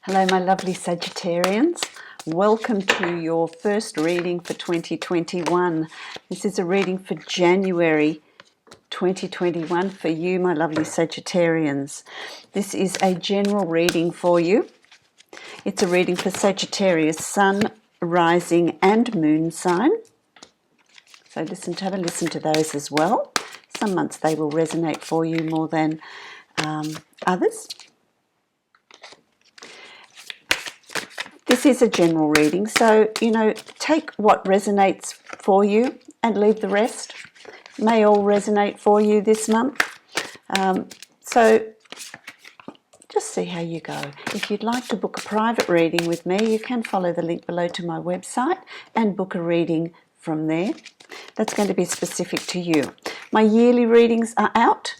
Hello my lovely Sagittarians, welcome to your first reading for 2021. This is a reading for January 2021 for you my lovely Sagittarians. This is a general reading for you. It's a reading for Sagittarius Sun, Rising and Moon sign. So have a listen to those as well. Some months they will resonate for you more than others. This is a general reading, so, take what resonates for you and leave the rest. It may all resonate for you this month. So just see how you go. If you'd like to book a private reading with me, you can follow the link below to my website and book a reading from there. That's going to be specific to you. My yearly readings are out.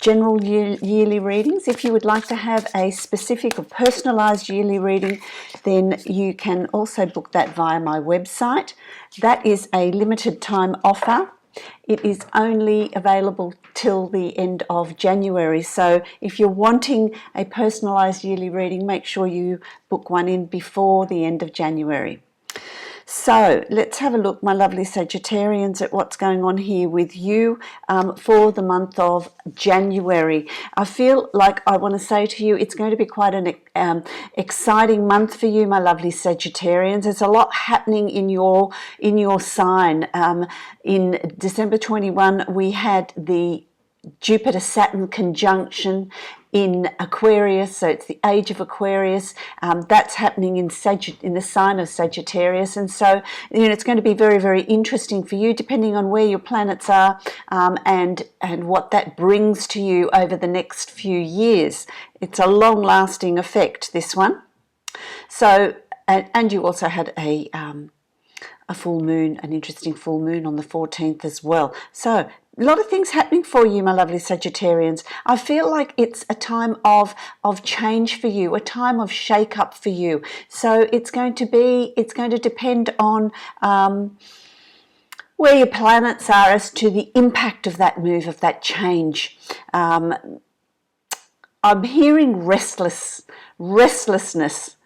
General yearly readings. If you would like to have a specific or personalized yearly reading, then you can also book that via my website. That is a limited time offer. It is only available till the end of January. So if you're wanting a personalized yearly reading, make sure you book one in before the end of January. So let's have a look, my lovely Sagittarians, at what's going on here with you for the month of January. I feel like I want to say to you, it's going to be quite an exciting month for you, my lovely Sagittarians. There's a lot happening in your sign. In December 21, we had the Jupiter-Saturn conjunction in Aquarius, so it's the age of Aquarius. That's happening in the sign of Sagittarius, and so it's going to be very, very interesting for you, depending on where your planets are and what that brings to you over the next few years. It's a long-lasting effect, this one. So, and you also had a full moon, an interesting full moon on the 14th as well. So a lot of things happening for you, my lovely Sagittarians. I feel like it's a time of change for you, a time of shake-up for you. So it's going to depend on where your planets are as to the impact of that move, of that change. I'm hearing restlessness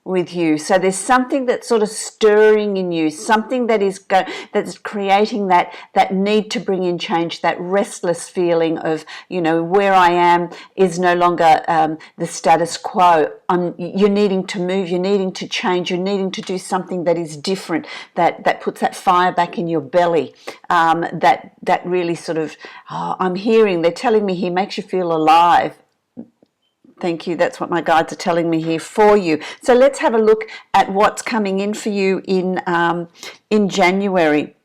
with you. So there's something that's sort of stirring in you, something that is that's creating that need to bring in change, that restless feeling of, where I am is no longer the status quo. You're needing to move, you're needing to change, you're needing to do something that is different, that puts that fire back in your belly, that really sort of, they're telling me here, makes you feel alive. Thank you. That's what my guides are telling me here for you. So let's have a look at what's coming in for you in January.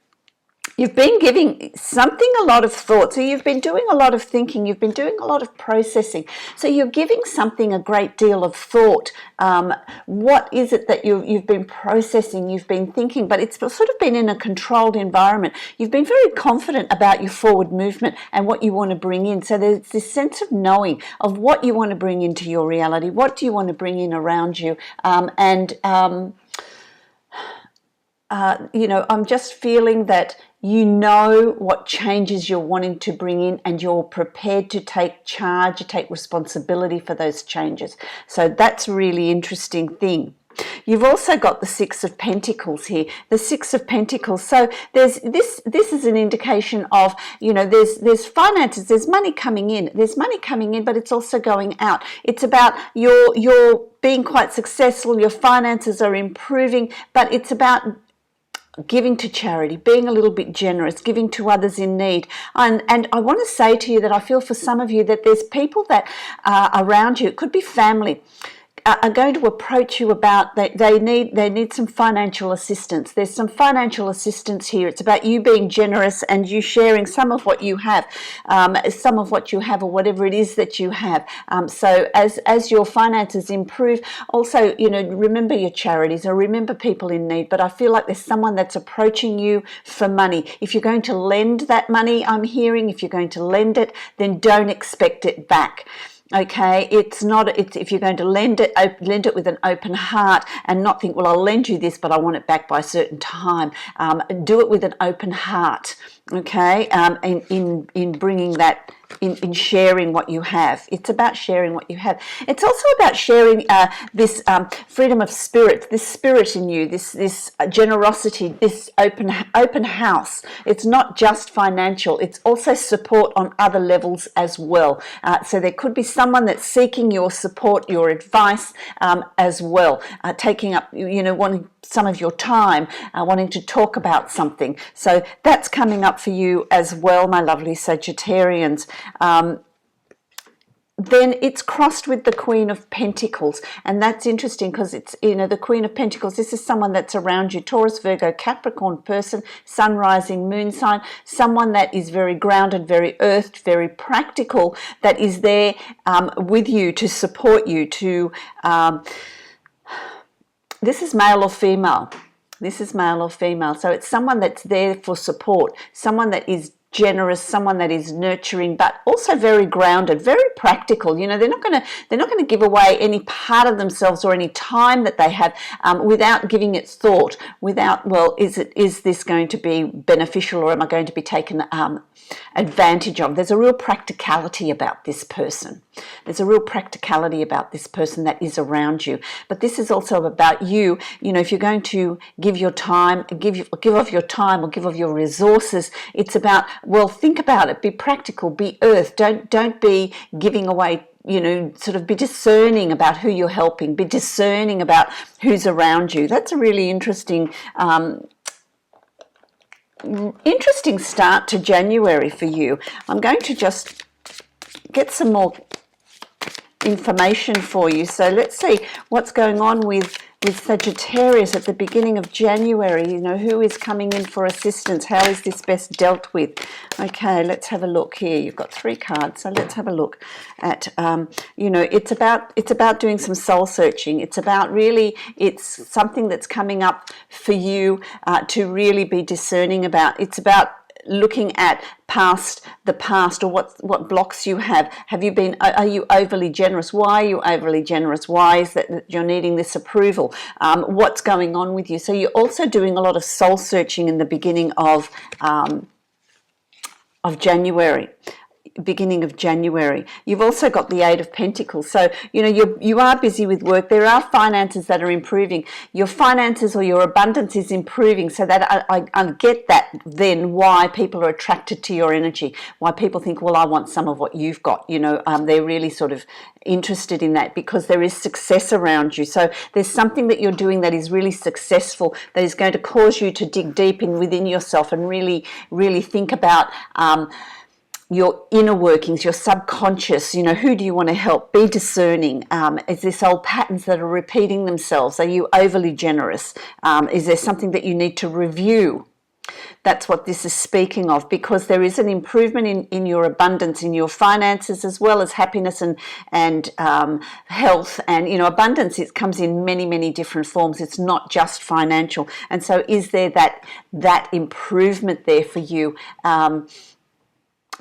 You've been giving something a lot of thought. So you've been doing a lot of thinking. You've been doing a lot of processing. So you're giving something a great deal of thought. What is it that you've been processing, you've been thinking, but it's sort of been in a controlled environment. You've been very confident about your forward movement and what you want to bring in. So there's this sense of knowing of what you want to bring into your reality. What do you want to bring in around you? I'm just feeling that you know what changes you're wanting to bring in, and you're prepared to take charge, to take responsibility for those changes. So that's a really interesting thing. You've also got the Six of Pentacles here. The Six of Pentacles. So there's this is an indication of, there's finances, there's money coming in. There's money coming in, but it's also going out. It's about you're being quite successful, your finances are improving, but it's about giving to charity, being a little bit generous, giving to others in need. And I want to say to you that I feel for some of you that there's people that are around you, it could be family, are going to approach you about they need some financial assistance. There's some financial assistance here. It's about you being generous and you sharing some of what you have, or whatever it is that you have. So as your finances improve, also, remember your charities or remember people in need. But I feel like there's someone that's approaching you for money. If you're going to lend that money, I'm hearing, if you're going to lend it, then don't expect it back. Okay, it's if you're going to lend it with an open heart and not think, well, I'll lend you this, but I want it back by a certain time. Do it with an open heart. Okay, in bringing that in sharing what you have. It's about sharing what you have. It's also about sharing this freedom of spirit, this spirit in you, this generosity, this open house. It's not just financial. It's also support on other levels as well. So there could be someone that's seeking your support, your advice as well, taking up, wanting some of your time, wanting to talk about something. So that's coming up for you as well, my lovely Sagittarians. Then it's crossed with the Queen of Pentacles, and that's interesting because it's, the Queen of Pentacles, this is someone that's around you, Taurus, Virgo, Capricorn person, sun, rising, moon sign, someone that is very grounded, very earthed, very practical, that is there with you to support you, to this is male or female. This is male or female. So it's someone that's there for support, someone that is generous, someone that is nurturing, but also very grounded, very practical. They're not going to give away any part of themselves or any time that they have without giving it thought, without, well, is this going to be beneficial, or am I going to be taken advantage of? There's a real practicality about this person. There's a real practicality about this person that is around you. But this is also about you. If you're going to give your time, give of your time or give of your resources, it's about, well, think about it. Be practical. Be earth. Don't be giving away. Sort of be discerning about who you're helping. Be discerning about who's around you. That's a really interesting start to January for you. I'm going to just get some more information for you. So let's see what's going on with Sagittarius at the beginning of January. Who is coming in for assistance? How is this best dealt with? Okay, let's have a look here. You've got 3 cards, so let's have a look at it's about doing some soul searching. It's about it's something that's coming up for you to really be discerning about. It's about looking at the past, or what blocks you have. Are you overly generous? Why are you overly generous? Why is that you're needing this approval? What's going on with you? So you're also doing a lot of soul searching in the beginning of January. Beginning of January. You've also got the 8 of Pentacles. So, you are busy with work. There are finances that are improving. Your finances or your abundance is improving. So that I get that then why people are attracted to your energy. Why people think, well, I want some of what you've got. They're really sort of interested in that because there is success around you. So there's something that you're doing that is really successful, that is going to cause you to dig deep within yourself and really, really think about your inner workings, your subconscious. Who do you want to help? Be discerning. Is this old patterns that are repeating themselves? Are you overly generous? Is there something that you need to review? That's what this is speaking of, because there is an improvement in your abundance, in your finances, as well as happiness and health. And, abundance, it comes in many, many different forms. It's not just financial. And so is there that improvement there for you?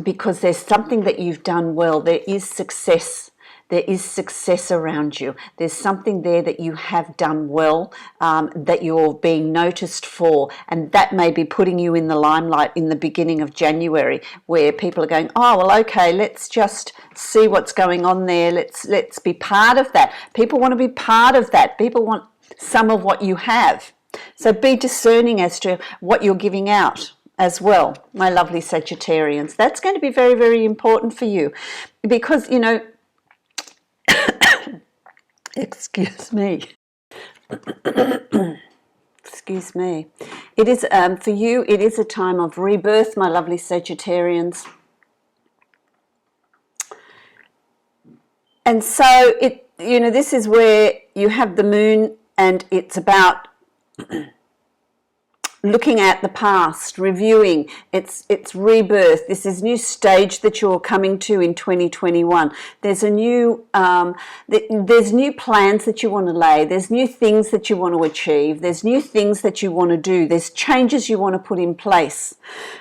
Because there's something that you've done well. There is success. There is success around you. There's something there that you have done well, that you're being noticed for, and that may be putting you in the limelight in the beginning of January, where people are going, oh, well, okay, let's just see what's going on there. Let's be part of that. People want to be part of that. People want some of what you have. So be discerning as to what you're giving out as well, my lovely Sagittarians. That's going to be very, very important for you because, excuse me. Excuse me. It is, for you, it is a time of rebirth, my lovely Sagittarians. And so, this is where you have the moon, and it's about looking at the past, reviewing. It's rebirth. This is a new stage that you're coming to in 2021. There's a new there's new plans that you want to lay. There's new things that you want to achieve. There's new things that you want to do. There's changes you want to put in place.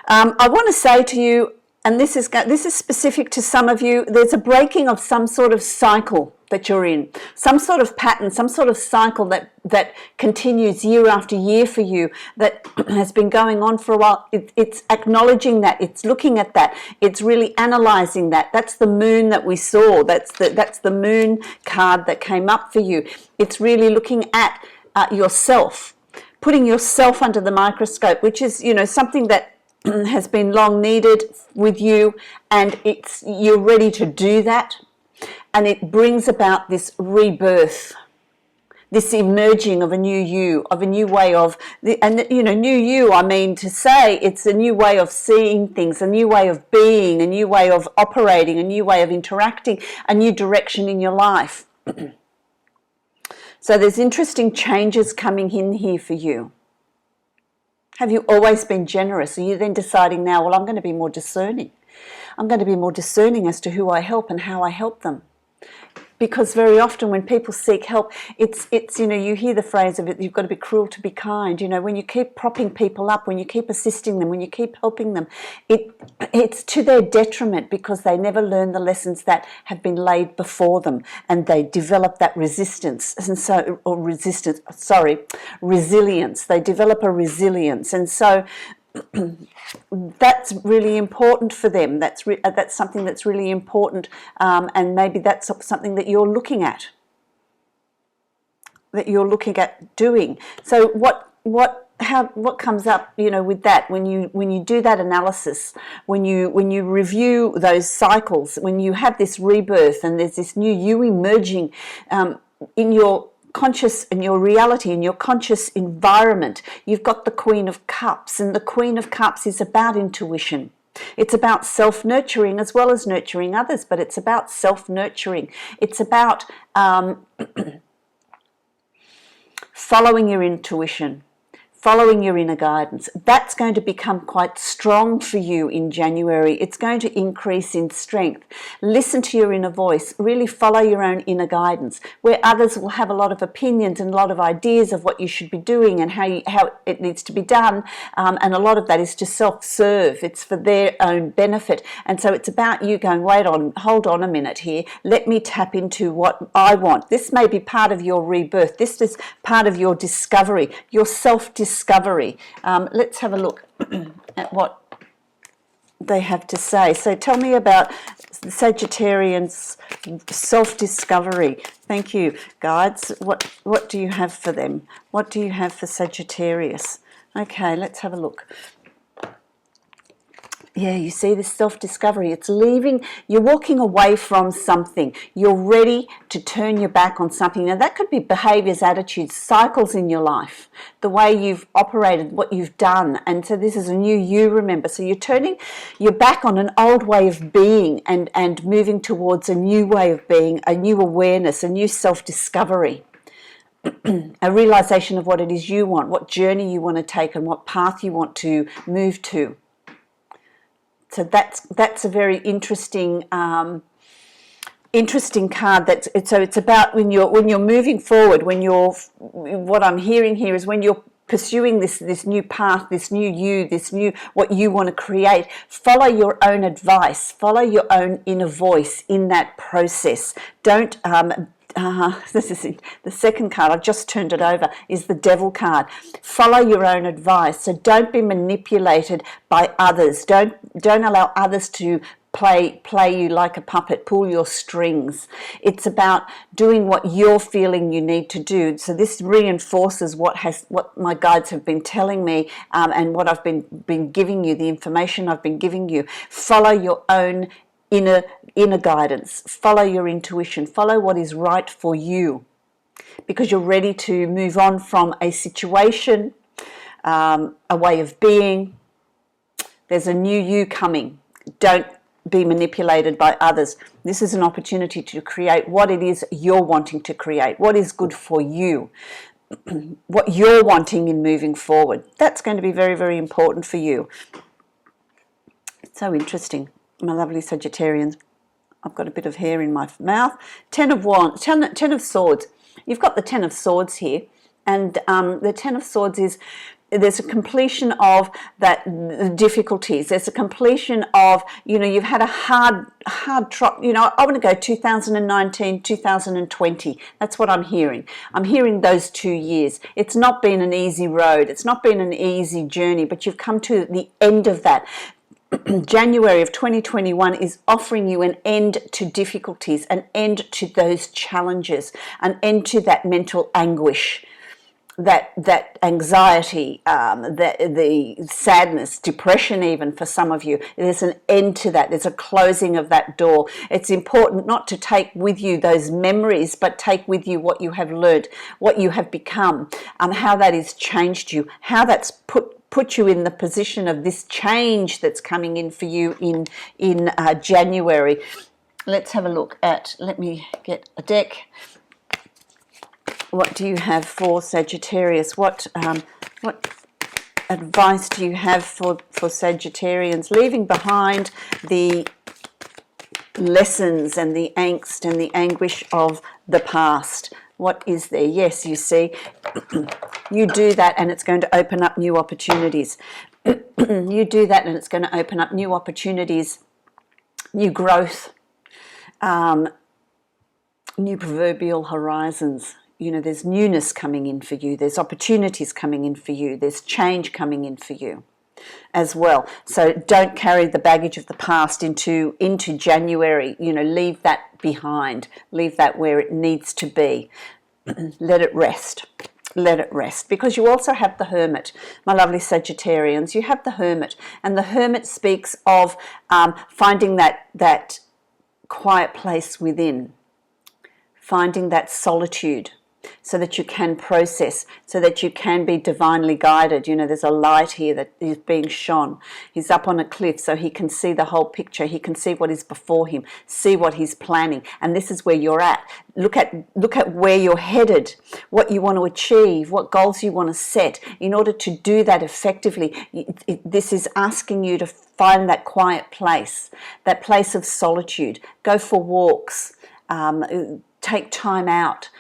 I want to say to you, and this is specific to some of you, there's a breaking of some sort of cycle that you're in, some sort of pattern, some sort of cycle that continues year after year for you, that has been going on for a while. It's acknowledging that, it's looking at that, it's really analysing that. That's the moon that we saw, that's the moon card that came up for you. It's really looking at yourself, putting yourself under the microscope, which is, you know, something that has been long needed with you, and you're ready to do that. And it brings about this rebirth, this emerging of a new you, of a new way of, and you know, new you, I mean to say, it's a new way of seeing things, a new way of being, a new way of operating, a new way of interacting, a new direction in your life. So there's interesting changes coming in here for you. Have you always been generous? Are you then deciding now, well, I'm going to be more discerning. I'm going to be more discerning as to who I help and how I help them. Because very often when people seek help, it's you know, you hear the phrase of it, you've got to be cruel to be kind. You know, when you keep propping people up, when you keep assisting them, when you keep helping them, it's to their detriment, because they never learn the lessons that have been laid before them, and they develop that resilience. They develop a resilience, and so that's really important for them. That's something that's really important, and maybe that's something that you're looking at, doing. So what comes up, you know, with that, when you do that analysis, when you review those cycles, when you have this rebirth and there's this new you emerging in your conscious, in your reality, in your conscious environment, you've got the Queen of Cups, and the Queen of Cups is about intuition. It's about self-nurturing as well as nurturing others, but it's about self-nurturing. It's about following your intuition, following your inner guidance. That's going to become quite strong for you in January. It's going to increase in strength. Listen to your inner voice. Really follow your own inner guidance, where others will have a lot of opinions and a lot of ideas of what you should be doing and how it needs to be done. And a lot of that is to self-serve. It's for their own benefit. And so it's about you going, hold on a minute here. Let me tap into what I want. This may be part of your rebirth. This is part of your discovery, your self-discovery. Let's have a look at what they have to say. So tell me about Sagittarians' self-discovery. Thank you, guides. What do you have for them? What do you have for Sagittarius? Okay, let's have a look. Yeah, you see this self-discovery. It's leaving, you're walking away from something. You're ready to turn your back on something. Now that could be behaviours, attitudes, cycles in your life, the way you've operated, what you've done. And so this is a new you, remember. So you're turning your back on an old way of being and moving towards a new way of being, a new awareness, a new self-discovery. A realisation of what it is you want, what journey you want to take and what path you want to move to. So that's a very interesting interesting card. So it's about when you're moving forward. What I'm hearing here is when you're pursuing this new path, this new you, this new what you want to create. Follow your own advice. Follow your own inner voice in that process. Don't. This is the second card, I've just turned it over, is the Devil card. Follow your own advice. So don't be manipulated by others. Don't allow others to play you like a puppet, pull your strings. It's about doing what you're feeling you need to do. So this reinforces what my guides have been telling me, and what I've been giving you, the information I've been giving you. Follow your own inner guidance. Follow your intuition. Follow what is right for you, because you're ready to move on from a situation, a way of being. There's a new you coming. Don't be manipulated by others. This is an opportunity to create what it is you're wanting to create, what is good for you, what you're wanting in moving forward. That's going to be very, very important for you. So interesting. My lovely Sagittarians. I've got a bit of hair in my mouth. Ten of Swords. You've got the Ten of Swords here, and the Ten of Swords is there's a completion of that difficulties. There's a completion of, you know, you've had a hard trot. You know, I want to go 2019, 2020. That's what I'm hearing. I'm hearing those 2 years. It's not been an easy road. It's not been an easy journey, but you've come to the end of that. January of 2021 is offering you an end to difficulties, an end to those challenges, an end to that mental anguish, that anxiety, the sadness, depression even for some of you. There's an end to that. There's a closing of that door. It's important not to take with you those memories, but take with you what you have learned, what you have become, how that has changed you, how that's put you in the position of this change that's coming in for you in January. Let's have a look at, let me get a deck. What do you have for Sagittarius? What advice do you have for Sagittarians? Leaving behind the lessons and the angst and the anguish of the past. What is there? Yes, you see, you do that and it's going to open up new opportunities. You do that and it's going to open up new opportunities, new growth, new proverbial horizons. You know, there's newness coming in for you. There's opportunities coming in for you. There's change coming in for you as well. So don't carry the baggage of the past into January. You know, leave that behind. Leave that where it needs to be. Let it rest. Let it rest. Because you also have the Hermit, my lovely Sagittarians. You have the Hermit. And the Hermit speaks of finding that quiet place within. Finding that solitude, so that you can process, so that you can be divinely guided. You know, there's a light here that is being shone. He's up on a cliff, so he can see the whole picture. He can see what is before him, see what he's planning. And this is where you're at. Look at where you're headed, what you want to achieve, what goals you want to set. In order to do that effectively, this is asking you to find that quiet place, that place of solitude. Go for walks, take time out.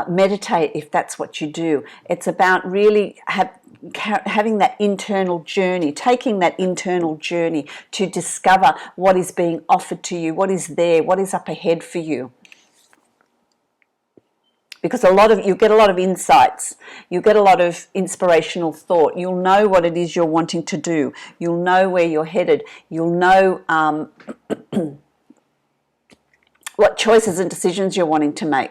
Meditate if that's what you do. It's about really having that internal journey, taking that internal journey to discover what is being offered to you, what is there, what is up ahead for you. Because you get a lot of insights, you get a lot of inspirational thought. You'll know what it is you're wanting to do. You'll know where you're headed. You'll know what choices and decisions you're wanting to make.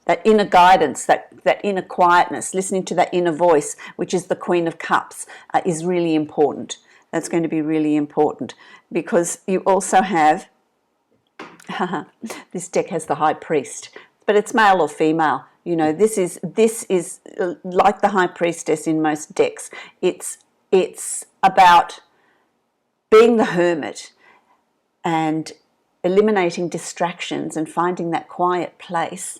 That inner guidance, that inner quietness, listening to that inner voice, which is the Queen of Cups, is really important. That's going to be really important, because you also have, this deck has the High Priest, but it's male or female. You know, this is like the High Priestess in most decks. It's about being the hermit and eliminating distractions and finding that quiet place.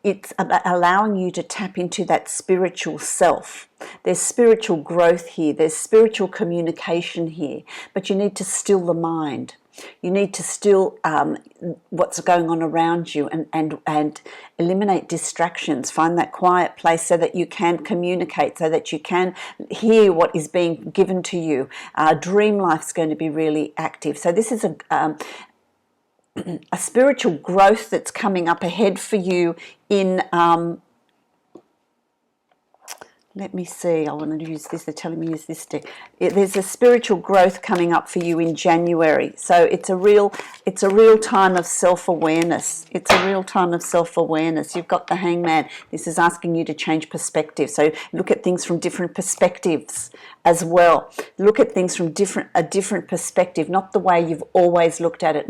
It's about allowing you to tap into that spiritual self. There's spiritual growth here. There's spiritual communication here. But you need to still the mind. You need to still what's going on around you and eliminate distractions. Find that quiet place so that you can communicate, so that you can hear what is being given to you. Dream life's going to be really active. So this is a spiritual growth that's coming up ahead for you in, let me see, I want to use this, they're telling me use this deck. There's a spiritual growth coming up for you in January. So it's a real time of self-awareness. It's a real time of self-awareness. You've got the Hangman. This is asking you to change perspective. So look at things from different perspectives as well. Look at things from a different perspective, not the way you've always looked at it.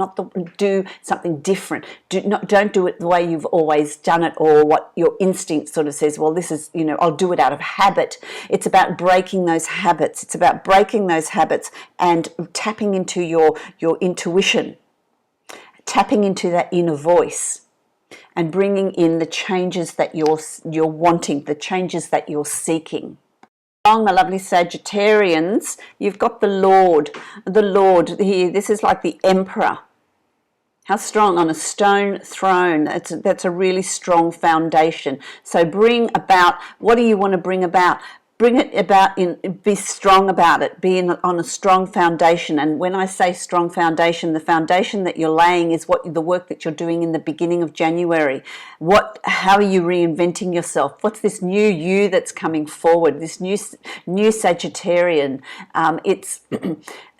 Do something different. Don't do it the way you've always done it, or what your instinct sort of says. Well, this is, you know, I'll do it out of habit. It's about breaking those habits. It's about breaking those habits and tapping into your intuition, tapping into that inner voice, and bringing in the changes that you're wanting, the changes that you're seeking. Along, my lovely Sagittarians, you've got the Lord here. This is like the Emperor. How strong? On a stone throne. That's a really strong foundation. So bring about, what do you want to bring about? Bring it about, be strong about it, on a strong foundation. And when I say strong foundation, the foundation that you're laying is the work that you're doing in the beginning of January. How are you reinventing yourself? What's this new you that's coming forward? This new Sagittarian. It's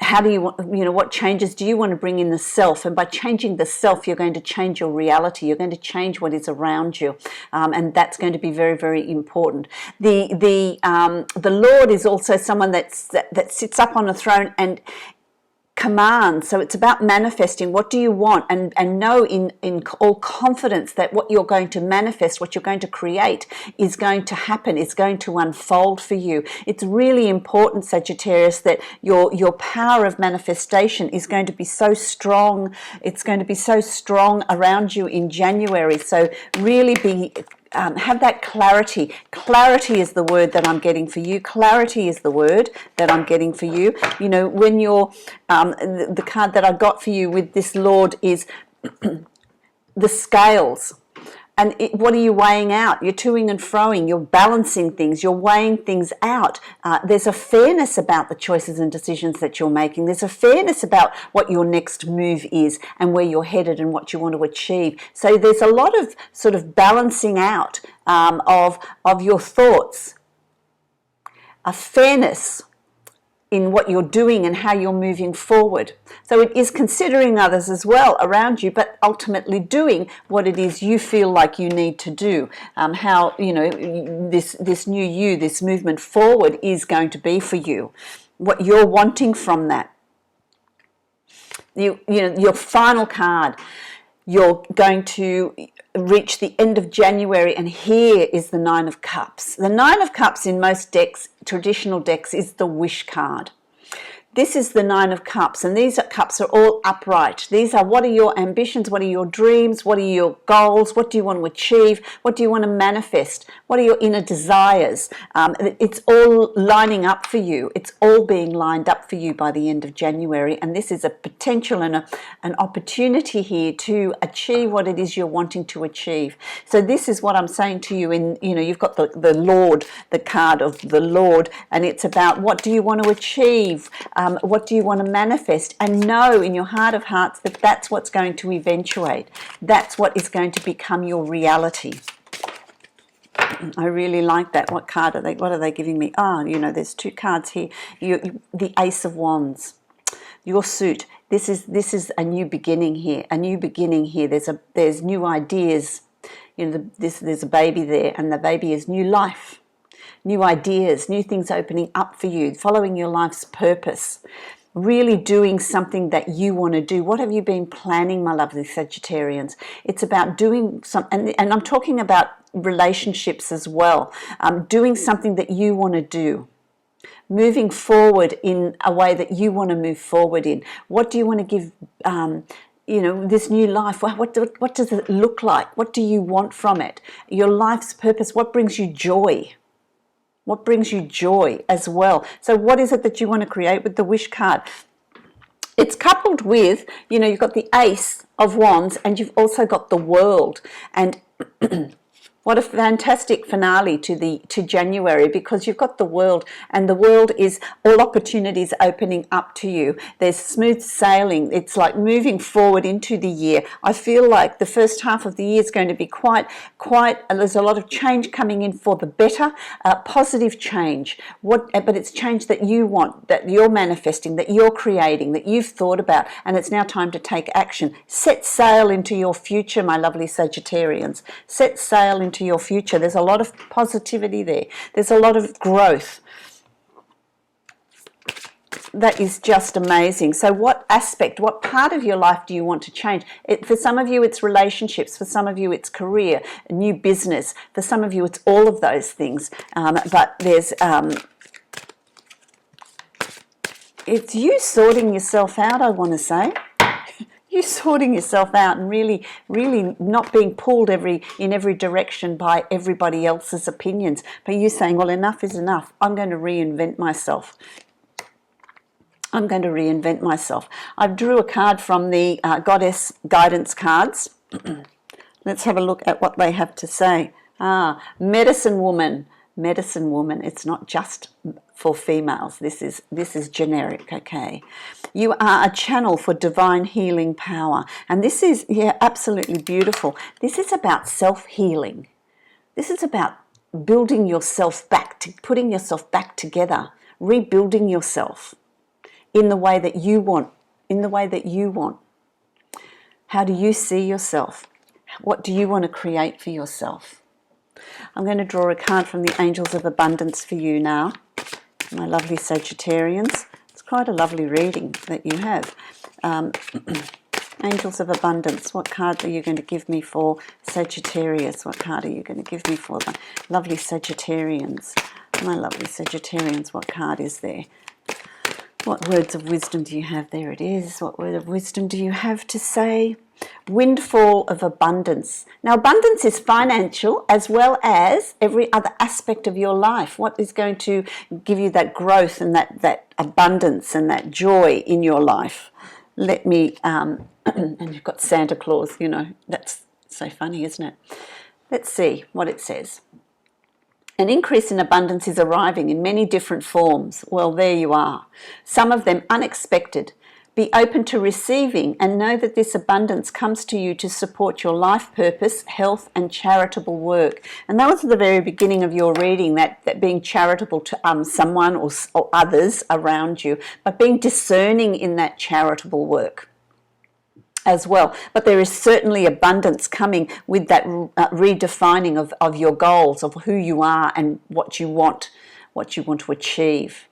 how do you want, what changes do you want to bring in the self? And by changing the self, you're going to change your reality. You're going to change what is around you, and that's going to be very, very important. The Lord is also someone that sits up on a throne and commands. So it's about manifesting. What do you want? And know in all confidence that what you're going to manifest, what you're going to create, is going to happen, is going to unfold for you. It's really important, Sagittarius, that your power of manifestation is going to be so strong. It's going to be so strong around you in January. So really have that clarity. Clarity is the word that I'm getting for you. Clarity is the word that I'm getting for you. When you're, the card that I got for you with this Lord is the scales. And what are you weighing out? You're toing and froing, you're balancing things, you're weighing things out. There's a fairness about the choices and decisions that you're making. There's a fairness about what your next move is and where you're headed and what you want to achieve. So there's a lot of sort of balancing out of your thoughts, a fairness in what you're doing and how you're moving forward. So it is considering others as well around you, but ultimately doing what it is you feel like you need to do. How this new you, this movement forward is going to be for you. What you're wanting from that. Your final card. You're going to reach the end of January, and here is the Nine of Cups. The Nine of Cups in most decks, traditional decks, is the wish card. This is the Nine of Cups, and these cups are all upright. These are, what are your ambitions? What are your dreams? What are your goals? What do you want to achieve? What do you want to manifest? What are your inner desires? It's all lining up for you. It's all being lined up for you by the end of January, and this is a potential and an opportunity here to achieve what it is you're wanting to achieve. So this is what I'm saying to you you've got the Lord, the card of the Lord, and it's about what do you want to achieve? What do you want to manifest? And know in your heart of hearts that that's what's going to eventuate. That's what is going to become your reality. I really like that. What card are they? What are they giving me? There's two cards here. The Ace of Wands. Your suit. This is a new beginning here. A new beginning here. There's new ideas. There's a baby there, and the baby is new life. New ideas, new things opening up for you, following your life's purpose, really doing something that you want to do. What have you been planning, my lovely Sagittarians? It's about doing something, and I'm talking about relationships as well, doing something that you want to do, moving forward in a way that you want to move forward in. What do you want to give this new life? What does it look like? What do you want from it? Your life's purpose, what brings you joy? What brings you joy as well? So what is it that you want to create with the wish card? It's coupled with, you've got the Ace of Wands, and you've also got the World. And what a fantastic finale to January, because you've got the World, and the World is all opportunities opening up to you. There's smooth sailing. It's like moving forward into the year. I feel like the first half of the year is going to be quite. There's a lot of change coming in for the better, positive change. But it's change that you want, that you're manifesting, that you're creating, that you've thought about, and it's now time to take action. Set sail into your future, my lovely Sagittarians. Set sail into your future. There's a lot of positivity there. There's a lot of growth. That is just amazing. So what aspect, what part of your life do you want to change? For some of you, it's relationships. For some of you, it's career, a new business. For some of you, it's all of those things. But there's it's you sorting yourself out, I want to say. You sorting yourself out and really, really not being pulled in every direction by everybody else's opinions, but you saying, well, enough is enough. I'm going to reinvent myself. I'm going to reinvent myself. I drew a card from the Goddess Guidance cards. Let's have a look at what they have to say. Medicine woman. Medicine woman. It's not just for females. This is generic, okay? You are a channel for divine healing power. And this is, yeah, absolutely beautiful. This is about self-healing. This is about building yourself back, putting yourself back together, rebuilding yourself in the way that you want, How do you see yourself? What do you want to create for yourself? I'm going to draw a card from the Angels of Abundance for you now, my lovely Sagittarians. It's quite a lovely reading that you have. Angels of Abundance, what card are you going to give me for Sagittarius? What card are you going to give me for the lovely Sagittarians? My lovely Sagittarians, what card is there? What words of wisdom do you have? There it is. What word of wisdom do you have to say? Windfall of abundance. Now, abundance is financial as well as every other aspect of your life. What is going to give you that growth and that abundance and that joy in your life? Let me, and you've got Santa Claus, you know, that's so funny, isn't it? Let's see what it says. An increase in abundance is arriving in many different forms. Well, there you are. Some of them unexpected. Be open to receiving and know that this abundance comes to you to support your life purpose, health, and charitable work. And that was at the very beginning of your reading, that being charitable to someone or others around you, but being discerning in that charitable work as well. But there is certainly abundance coming with that redefining of your goals, of who you are and what you want to achieve.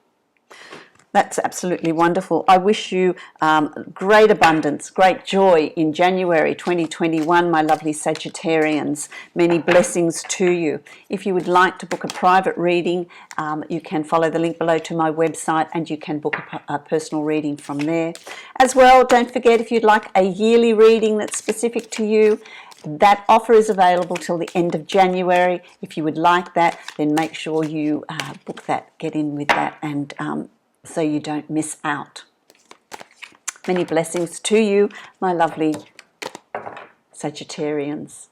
That's absolutely wonderful. I wish you great abundance, great joy in January 2021, my lovely Sagittarians. Many blessings to you. If you would like to book a private reading, you can follow the link below to my website and you can book a personal reading from there. As well, don't forget, if you'd like a yearly reading that's specific to you, that offer is available till the end of January. If you would like that, then make sure you book that, get in with that, and so you don't miss out. Many blessings to you, my lovely Sagittarians.